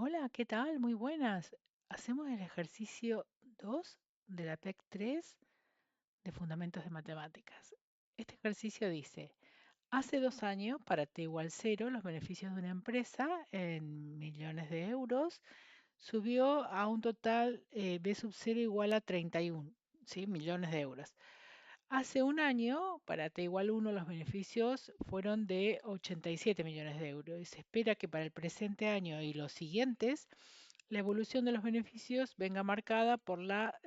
Hola, ¿qué tal? Muy buenas. Hacemos el ejercicio 2 de la PEC 3 de Fundamentos de Matemáticas. Este ejercicio dice, hace 2 años, para t igual 0, los beneficios de una empresa en millones de euros subió a un total B sub 0 igual a 31, ¿sí? Millones de euros. Hace un año, para t igual 1, los beneficios fueron de 87 millones de euros y se espera que para el presente año y los siguientes la evolución de los beneficios venga marcada por la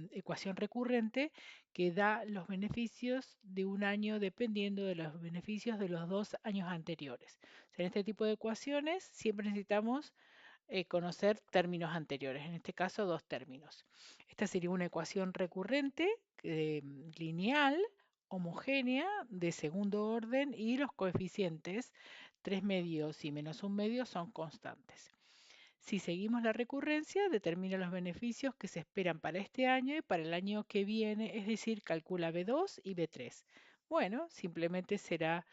ecuación recurrente que da los beneficios de un año dependiendo de los beneficios de los 2 años anteriores. O sea, en este tipo de ecuaciones siempre necesitamos conocer términos anteriores, en este caso dos términos. Esta sería una ecuación recurrente, lineal, homogénea, de segundo orden y los coeficientes 3 medios y menos un medio son constantes. Si seguimos la recurrencia, determina los beneficios que se esperan para este año y para el año que viene, es decir, calcula B2 y B3. Bueno, simplemente será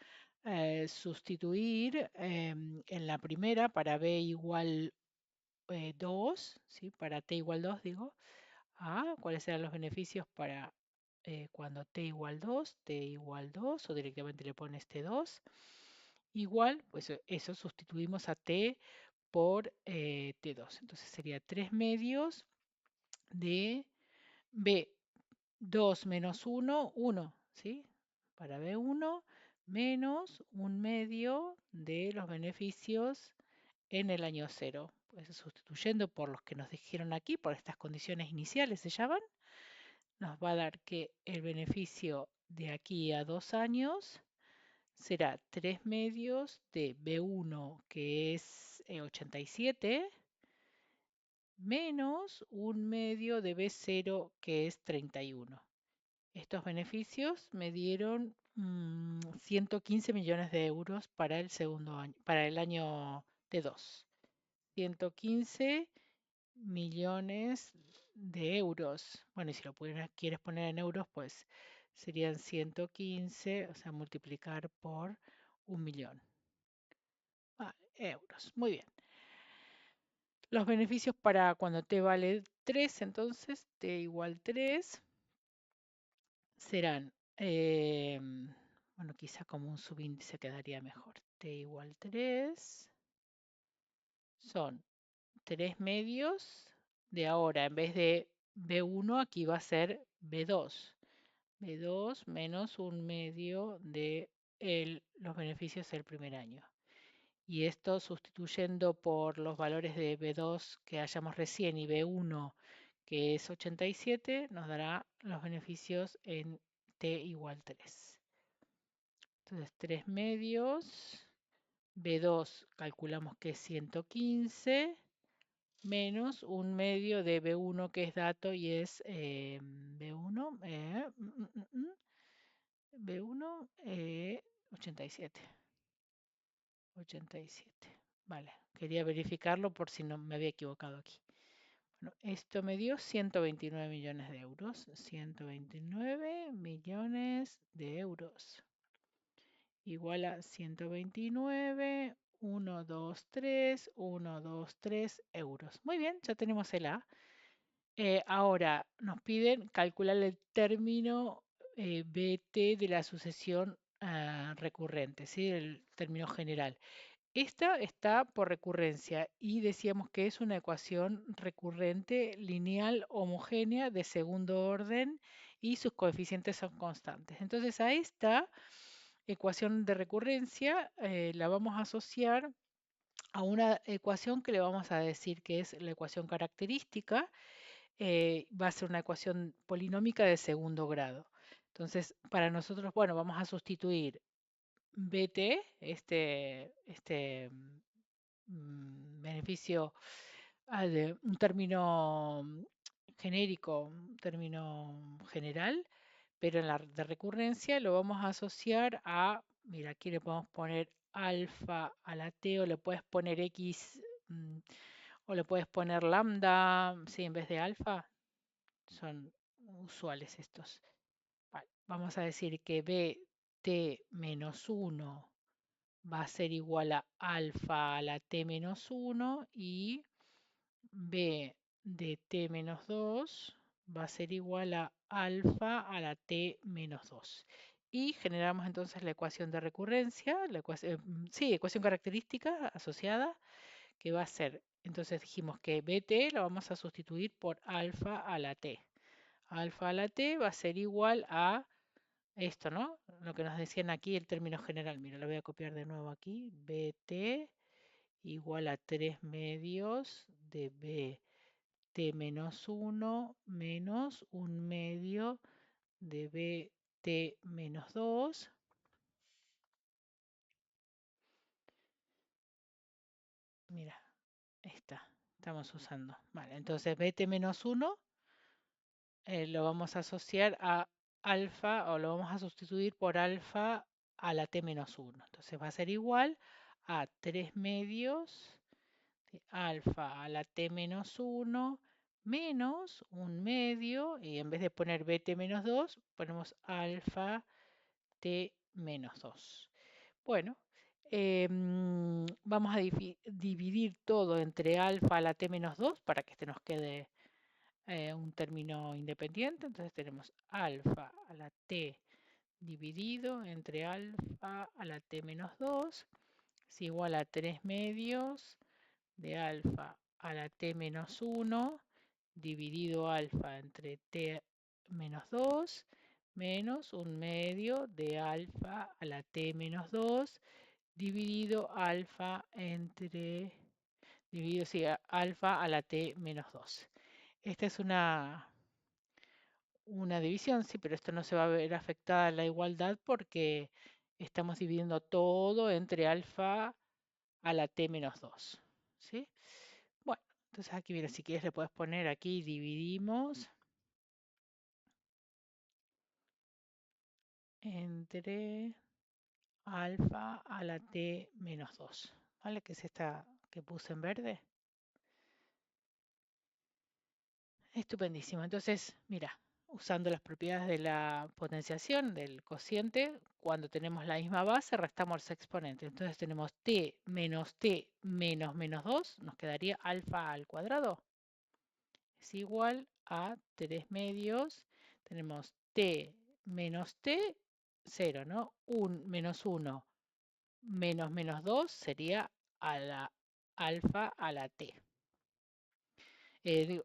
sustituir en la primera para B igual 2, ¿sí? Para t igual 2 digo, cuáles serán los beneficios para cuando t igual 2, t igual 2 o directamente le pones t2. Igual, pues eso sustituimos a t por T2. Entonces sería 3 medios de B2 menos 1, 1, ¿sí? Para B1 menos un medio de los beneficios en el año 0. Pues sustituyendo por los que nos dijeron aquí, por estas condiciones iniciales se llaman, nos va a dar que el beneficio de aquí a 2 años será 3 medios de B1, que es 87, menos un medio de B0 que es 31. Estos beneficios me dieron 115 millones de euros para el segundo año, para el año T2. 115 millones de euros. Bueno, y si lo quieres poner en euros, pues serían 115, o sea, multiplicar por 1.000.000. Euros. Muy bien. Los beneficios para cuando t vale 3, entonces t igual 3 serán, bueno, quizá como un subíndice quedaría mejor. T igual 3 son 3 medios de ahora, en vez de B1, aquí va a ser B2. B2 menos un medio de los beneficios del primer año. Y esto sustituyendo por los valores de B2 que hayamos recién y B1 que es 87, nos dará los beneficios en t igual 3. Entonces 3 medios, B2 calculamos que es 115, menos un medio de B1 que es dato y es B1, B1 87. 87. Vale, quería verificarlo por si no me había equivocado aquí. Bueno, esto me dio 129 millones de euros. 129 millones de euros. Igual a 129, 1, 2, 3, 1, 2, 3 euros. Muy bien, ya tenemos el A. Ahora nos piden calcular el término BT de la sucesión recurrente, ¿sí? El término general. Esta está por recurrencia y decíamos que es una ecuación recurrente lineal homogénea de segundo orden y sus coeficientes son constantes. Entonces a esta ecuación de recurrencia la vamos a asociar a una ecuación que le vamos a decir que es la ecuación característica. Va a ser una ecuación polinómica de segundo grado. Entonces, para nosotros, bueno, vamos a sustituir BT, beneficio de un término genérico, un término general, pero en la de recurrencia lo vamos a asociar a, mira, aquí le podemos poner alfa a la t o le puedes poner x o le puedes poner lambda, sí, en vez de alfa, son usuales estos. Vale, vamos a decir que bt menos 1 va a ser igual a alfa a la t menos 1 y b de t menos 2 va a ser igual a alfa a la t menos 2. Y generamos entonces la ecuación de recurrencia, la ecuación, sí, ecuación característica asociada, que va a ser, entonces dijimos que bt lo vamos a sustituir por alfa a la t. Alfa a la t va a ser igual a esto, ¿no? Lo que nos decían aquí, el término general. Mira, lo voy a copiar de nuevo aquí. bt igual a 3 medios de bt menos 1 menos 1 medio de bt menos 2. Mira, esta estamos usando. Vale, entonces bt menos 1 lo vamos a asociar a alfa o lo vamos a sustituir por alfa a la t menos 1. Entonces va a ser igual a 3 medios de alfa a la t menos 1 menos 1 medio, y en vez de poner bt menos 2, ponemos alfa t menos 2. Bueno, vamos a dividir todo entre alfa a la t menos 2 para que este nos quede un término independiente. Entonces tenemos alfa a la t dividido entre alfa a la t menos 2 es igual a 3 medios de alfa a la t menos 1 dividido alfa entre t menos 2 menos 1 medio de alfa a la t menos 2 dividido alfa entre dividido sí, alfa a la t menos 2. Esta es una división, sí, pero esto no se va a ver afectada la igualdad porque estamos dividiendo todo entre alfa a la t menos 2. ¿Sí? Bueno, entonces aquí, mira, si quieres le puedes poner aquí, dividimos entre alfa a la t menos 2. ¿Vale? Que es esta que puse en verde. Estupendísimo. Entonces, mira, usando las propiedades de la potenciación del cociente, cuando tenemos la misma base, restamos los exponentes. Entonces tenemos t menos menos 2, nos quedaría alfa al cuadrado. Es igual a 3 medios. Tenemos t menos t, 0, ¿no? Menos 1 menos menos 2 sería a la alfa a la t. Digo,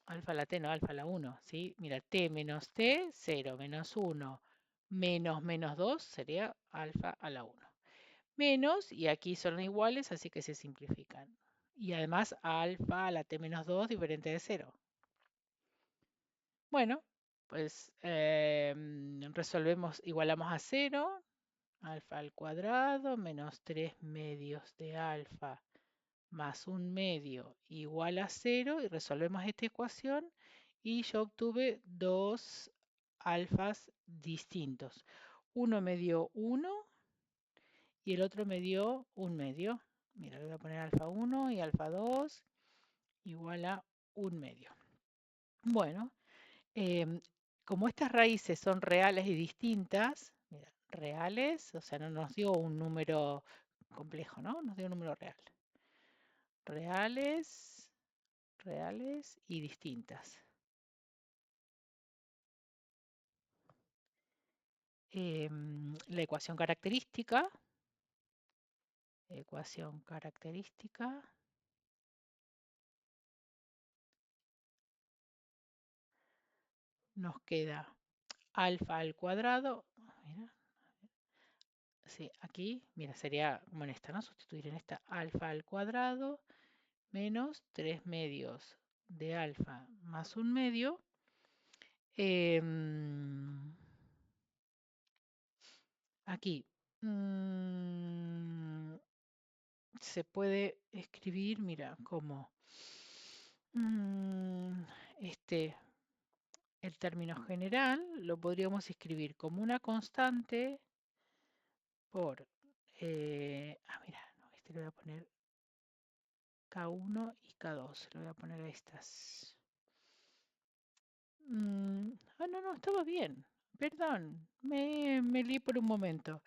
alfa a la t, no, alfa a la 1, ¿sí? Mira, t menos t, 0, menos 1, menos menos 2 sería alfa a la 1. Menos, y aquí son iguales, así que se simplifican. Y además alfa a la t menos 2 diferente de 0. Bueno, pues resolvemos, igualamos a 0, alfa al cuadrado menos 3 medios de alfa más 1 medio igual a 0 y resolvemos esta ecuación y yo obtuve dos alfas distintos. Uno me dio 1 y el otro me dio 1 medio. Mira, le voy a poner alfa 1 y alfa 2 igual a 1 medio. Bueno, como estas raíces son reales y distintas, mira, reales, o sea, no nos dio un número complejo, ¿no? Nos dio un número real. Reales, reales y distintas. La ecuación característica nos queda alfa al cuadrado. Mira, sí, aquí, mira, sería como en esta, ¿no? Sustituir en esta alfa al cuadrado menos 3 medios de alfa más 1 medio. Aquí se puede escribir, mira, como este, el término general lo podríamos escribir como una constante por, mira, no, este le voy a poner K1 y K2, le voy a poner a estas. No, estaba bien. Perdón, me lié por un momento.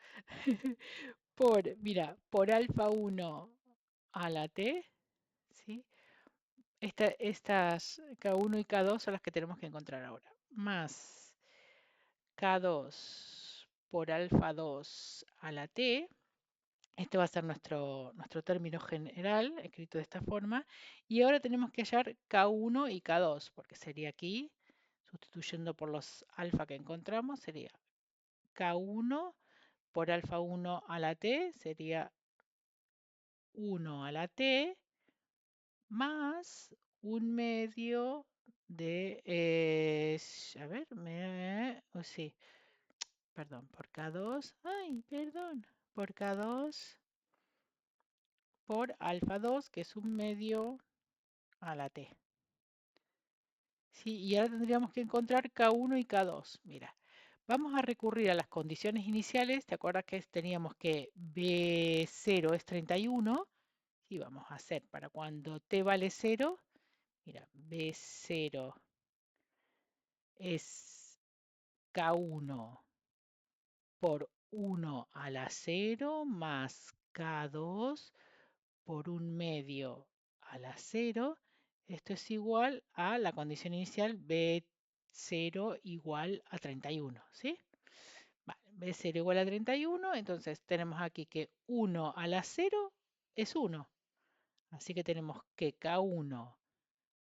mira, por alfa 1 a la t, ¿sí? Estas K1 y K2 son las que tenemos que encontrar ahora. Más K2 por alfa 2 a la t. Este va a ser nuestro término general, escrito de esta forma. Y ahora tenemos que hallar K1 y K2, porque sería aquí, sustituyendo por los alfa que encontramos, sería K1 por alfa 1 a la t, sería 1 a la t, más un medio de, a ver, sí, perdón, por K2, ay, perdón, por K2 por alfa 2, que es un medio a la t. Sí, y ahora tendríamos que encontrar K1 y K2. Mira, vamos a recurrir a las condiciones iniciales. ¿Te acuerdas que teníamos que B0 es 31? Y vamos a hacer para cuando t vale 0. Mira, B0 es K1 por 1 a la 0 más K2 por un medio a la 0. Esto es igual a la condición inicial B0 igual a 31, ¿sí? Vale, B0 igual a 31, entonces tenemos aquí que 1 a la 0 es 1. Así que tenemos que K1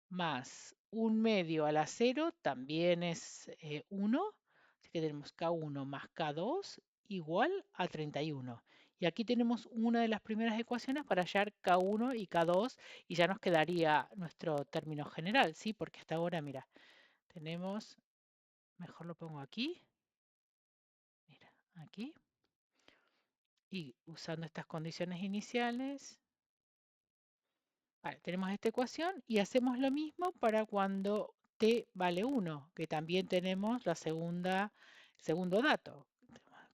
más un medio a la 0 también es 1. Así que tenemos K1 más K2 igual a 31. Y aquí tenemos una de las primeras ecuaciones para hallar K1 y K2 y ya nos quedaría nuestro término general, ¿sí? Porque hasta ahora, mira, tenemos, mejor lo pongo aquí, mira, aquí. Y usando estas condiciones iniciales, vale, tenemos esta ecuación y hacemos lo mismo para cuando t vale 1, que también tenemos el segundo dato.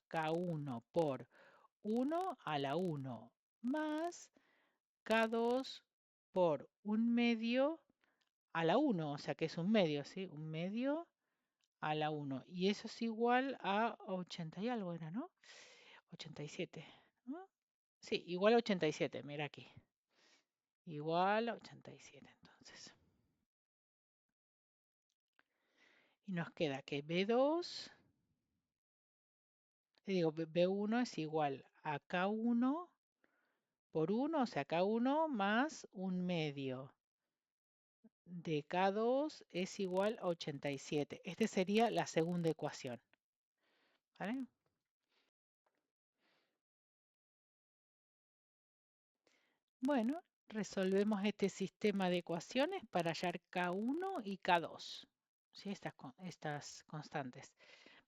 K1 por 1 a la 1 más K2 por un medio a la 1, o sea que es un medio, ¿sí? Un medio a la 1. Y eso es igual a 80 y algo era, ¿no? 87, ¿no? Sí, igual a 87, mira aquí. Igual a 87, entonces. Y nos queda que B2, digo, B1 es igual a K1 por 1, o sea, K1 más un medio de K2 es igual a 87. Esta sería la segunda ecuación. ¿Vale? Bueno, resolvemos este sistema de ecuaciones para hallar K1 y K2. ¿Sí? Estas constantes.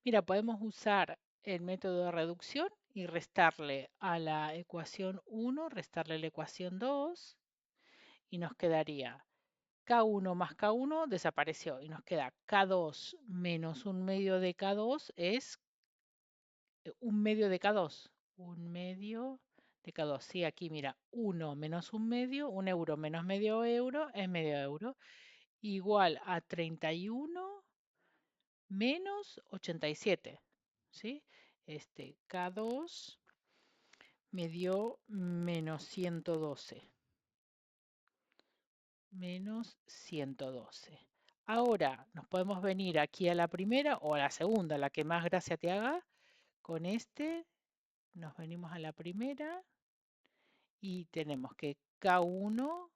Mira, podemos usar el método de reducción y restarle a la ecuación 1, restarle la ecuación 2 y nos quedaría K1 más K1 desapareció y nos queda K2 menos un medio de K2 es un medio de K2. Un medio de K2. Sí, aquí mira, 1 menos un medio, un euro menos medio euro es medio euro, igual a 31 menos 87. ¿Sí? Este K2 me dio menos 112. Menos 112. Ahora nos podemos venir aquí a la primera o a la segunda, la que más gracia te haga. Con este nos venimos a la primera y tenemos que K1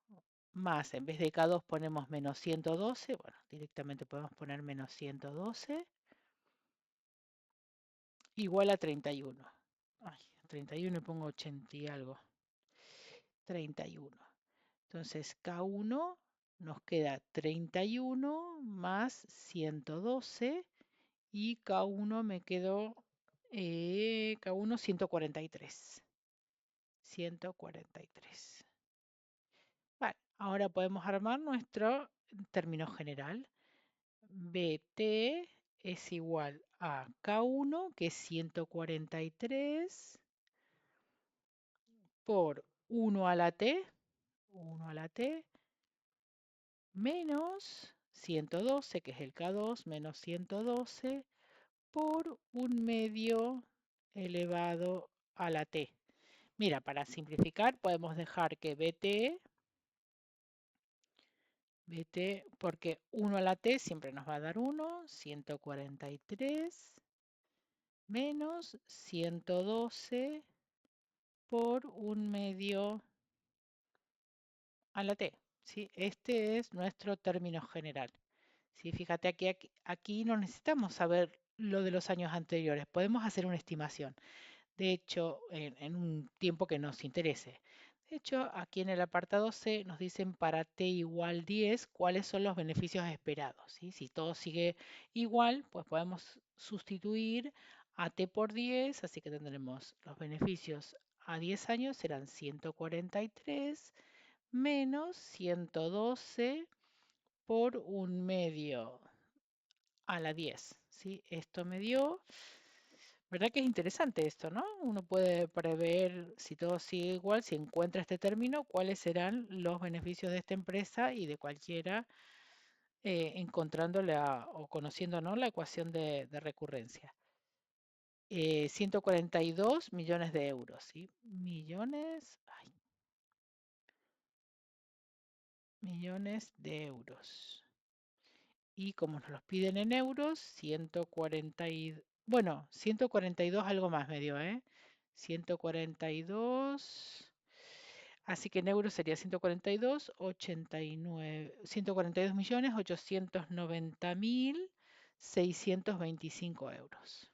más, en vez de K2 ponemos menos 112. Bueno, directamente podemos poner menos 112 igual a 31. Ay, 31 y pongo 80 y algo. 31. Entonces K1 nos queda 31 más 112 y K1 me quedó K1 143. 143. Vale, ahora podemos armar nuestro término general. BT es igual a K1, que es 143, por 1 a la T, 1 a la T, menos 112, que es el K2, menos 112, por un medio elevado a la T. Mira, para simplificar podemos dejar que BT, porque 1 a la T siempre nos va a dar 1, 143 menos 112 por 1/2 a la T. ¿Sí? Este es nuestro término general. ¿Sí? Fíjate aquí no necesitamos saber lo de los años anteriores, podemos hacer una estimación. De hecho, en un tiempo que nos interese. De hecho, aquí en el apartado C nos dicen para t igual 10 cuáles son los beneficios esperados. ¿Sí? Si todo sigue igual, pues podemos sustituir a t por 10, así que tendremos los beneficios a 10 años serán 143 menos 112 por 1/2 a la 10. ¿Sí? Esto me dio, ¿verdad que es interesante esto, no? Uno puede prever, si todo sigue igual, si encuentra este término, cuáles serán los beneficios de esta empresa y de cualquiera, encontrándole o conociendo, ¿no?, la ecuación de recurrencia. 142 millones de euros, ¿sí? Millones de euros. Y como nos los piden en euros, 142 algo más me dio, ¿eh? 142, así que en euros sería 142 millones 890 mil 625 euros.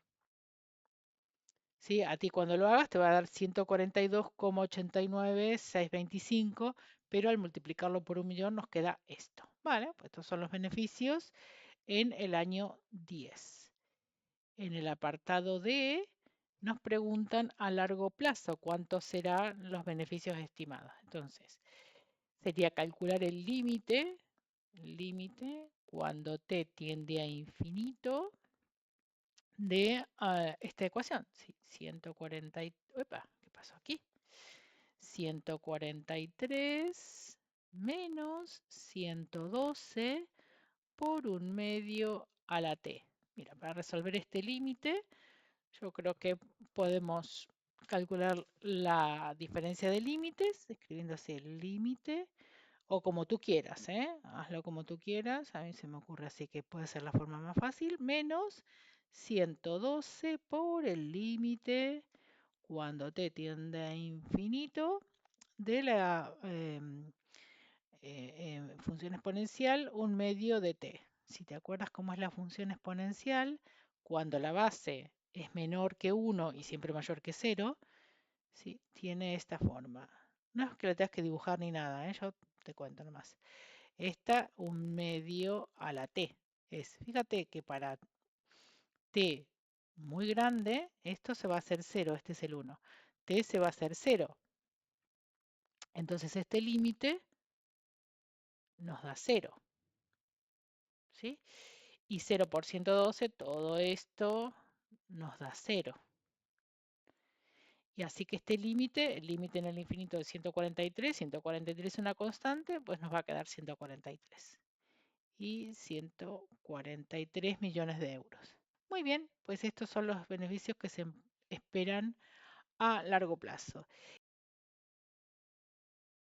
¿Sí? A ti cuando lo hagas te va a dar 142,89625, pero al multiplicarlo por 1 millón nos queda esto. Vale, pues estos son los beneficios en el año 10. En el apartado D nos preguntan a largo plazo cuántos serán los beneficios estimados. Entonces, sería calcular el límite cuando t tiende a infinito de esta ecuación. Sí, 140 ¿qué pasó aquí? 143 menos 112 por 1/2 a la t. Mira, para resolver este límite, yo creo que podemos calcular la diferencia de límites escribiendo así el límite o como tú quieras, ¿eh? Hazlo como tú quieras. A mí se me ocurre así que puede ser la forma más fácil. Menos 112 por el límite cuando t tiende a infinito de la función exponencial 1/2 de t. Si te acuerdas cómo es la función exponencial, cuando la base es menor que 1 y siempre mayor que 0, ¿sí?, tiene esta forma. No es que la tengas que dibujar ni nada, ¿eh? Yo te cuento nomás. Esta 1/2 a la t. Fíjate que para t muy grande, esto se va a hacer 0, este es el 1. T se va a hacer 0. Entonces este límite nos da 0. ¿Sí? Y 0 por 112, todo esto nos da 0. Y así que este límite, el límite en el infinito de 143, 143 es una constante, pues nos va a quedar 143. Y 143 millones de euros. Muy bien, pues estos son los beneficios que se esperan a largo plazo.